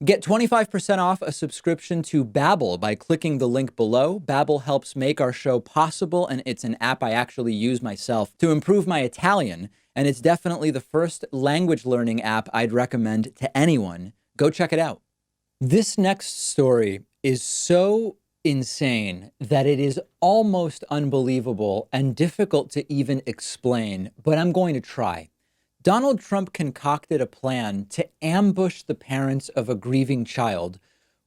Get 25% off a subscription to Babbel by clicking the link below. Babbel helps make our show possible, and it's an app I actually use myself to improve my Italian, and it's definitely the first language learning app I'd recommend to anyone. Go check it out. This next story is so insane that it is almost unbelievable and difficult to even explain, but I'm going to try. Donald Trump concocted a plan to ambush the parents of a grieving child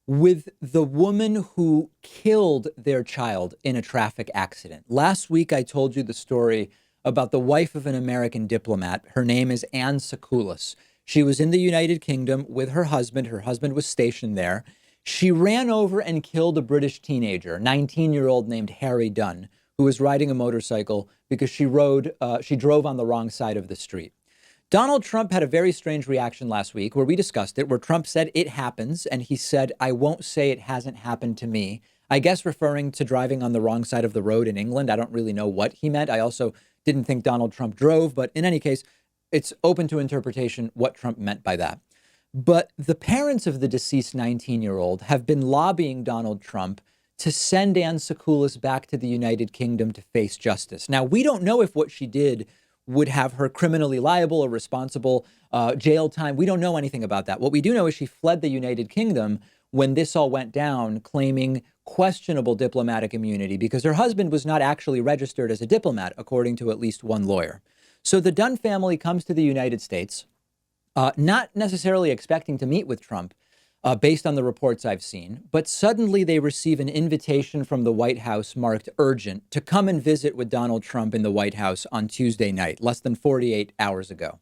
with the woman who killed their child in a traffic accident. Last week, I told you the story about the wife of an American diplomat. Her name is Anne Sacoolas. She was in the United Kingdom with her husband. Her husband was stationed there. She ran over and killed a British teenager, 19-year-old named Harry Dunn, who was riding a motorcycle because she drove on the wrong side of the street. Donald Trump had a very strange reaction last week where we discussed it, where Trump said it happens, and he said, I won't say it hasn't happened to me. I guess referring to driving on the wrong side of the road in England. I don't really know what he meant. I also didn't think Donald Trump drove, but in any case, it's open to interpretation what Trump meant by that. But the parents of the deceased 19-year-old have been lobbying Donald Trump to send Anne Sacoolas back to the United Kingdom to face justice. Now, we don't know if what she did would have her criminally liable or responsible, jail time. We don't know anything about that. What we do know is she fled the United Kingdom when this all went down, claiming questionable diplomatic immunity because her husband was not actually registered as a diplomat, according to at least one lawyer. So the Dunn family comes to the United States, not necessarily expecting to meet with Trump, based on the reports I've seen, but suddenly they receive an invitation from the White House marked urgent to come and visit with Donald Trump in the White House on Tuesday night, less than 48 hours ago.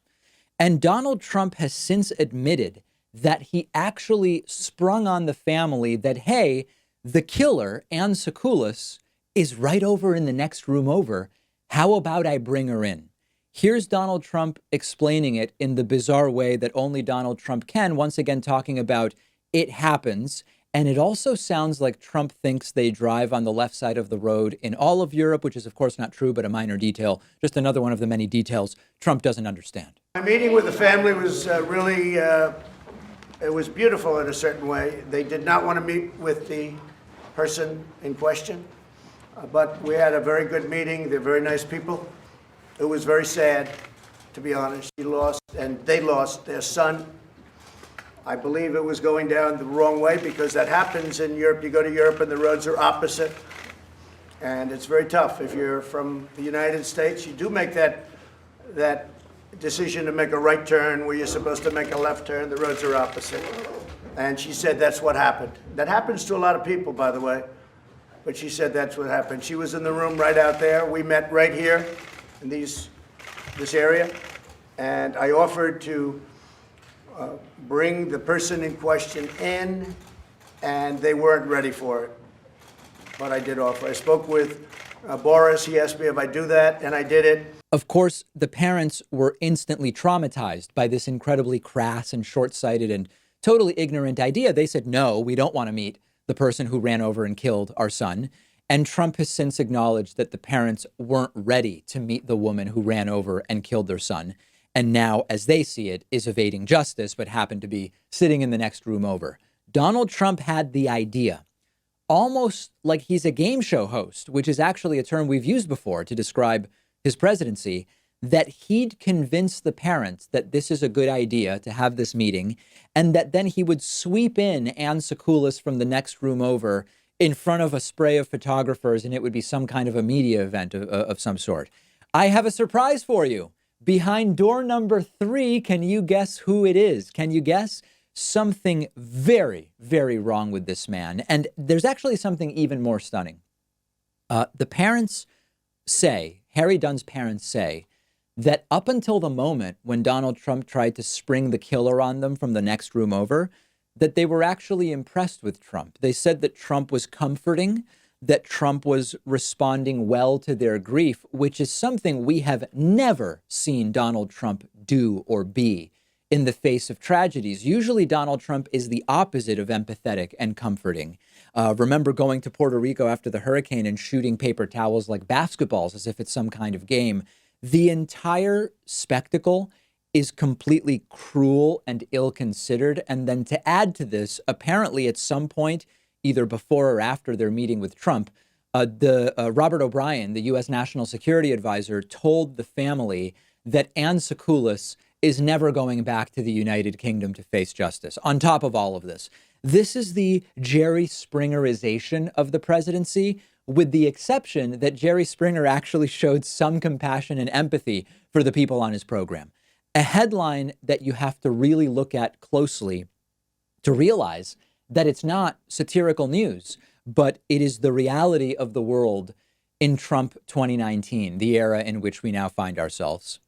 And Donald Trump has since admitted that he actually sprung on the family that, hey, the killer, Anne Sacoolas, is right over in the next room over. How about I bring her in? Here's Donald Trump explaining it in the bizarre way that only Donald Trump can, once again talking about it happens. And it also sounds like Trump thinks they drive on the left side of the road in all of Europe, which is, of course, not true, but a minor detail, just another one of the many details Trump doesn't understand. My meeting with the family was really, it was beautiful in a certain way. They did not want to meet with the person in question, but we had a very good meeting. They're very nice people. It was very sad, to be honest. He lost, and they lost their son. I believe it was going down the wrong way because that happens in Europe. You go to Europe and the roads are opposite. And it's very tough. If you're from the United States, you do make that decision to make a right turn where you're supposed to make a left turn. The roads are opposite. And she said that's what happened. That happens to a lot of people, by the way. But she said that's what happened. She was in the room right out there. We met right here in this area. And I offered to bring the person in question in, and they weren't ready for it. But I did offer. I spoke with Boris. He asked me if I do that, and I did it. Of course, the parents were instantly traumatized by this incredibly crass and short-sighted and totally ignorant idea. They said, no, we don't want to meet the person who ran over and killed our son. And Trump has since acknowledged that the parents weren't ready to meet the woman who ran over and killed their son. And now, as they see it, is evading justice, but happened to be sitting in the next room over. Donald Trump had the idea, almost like he's a game show host, which is actually a term we've used before to describe his presidency, that he'd convince the parents that this is a good idea to have this meeting, and that then he would sweep in Anne Sacoolas from the next room over in front of a spray of photographers, and it would be some kind of a media event of some sort. I have a surprise for you. Behind door number 3, can you guess who it is? Can you guess? Something very, very wrong with this man. And there's actually something even more stunning. The parents say, Harry Dunn's parents say, that up until the moment when Donald Trump tried to spring the killer on them from the next room over, that they were actually impressed with Trump. They said that Trump was comforting, that Trump was responding well to their grief, which is something we have never seen Donald Trump do or be in the face of tragedies. Usually Donald Trump is the opposite of empathetic and comforting. Remember going to Puerto Rico after the hurricane and shooting paper towels like basketballs as if it's some kind of game. The entire spectacle is completely cruel and ill-considered. And then to add to this, apparently at some point, either before or after their meeting with Trump, Robert O'Brien, the U.S. National Security Advisor, told the family that Anne Sacoolas is never going back to the United Kingdom to face justice. On top of all of this, this is the Jerry Springerization of the presidency, with the exception that Jerry Springer actually showed some compassion and empathy for the people on his program. A headline that you have to really look at closely to realize that it's not satirical news, but it is the reality of the world in Trump 2019, the era in which we now find ourselves.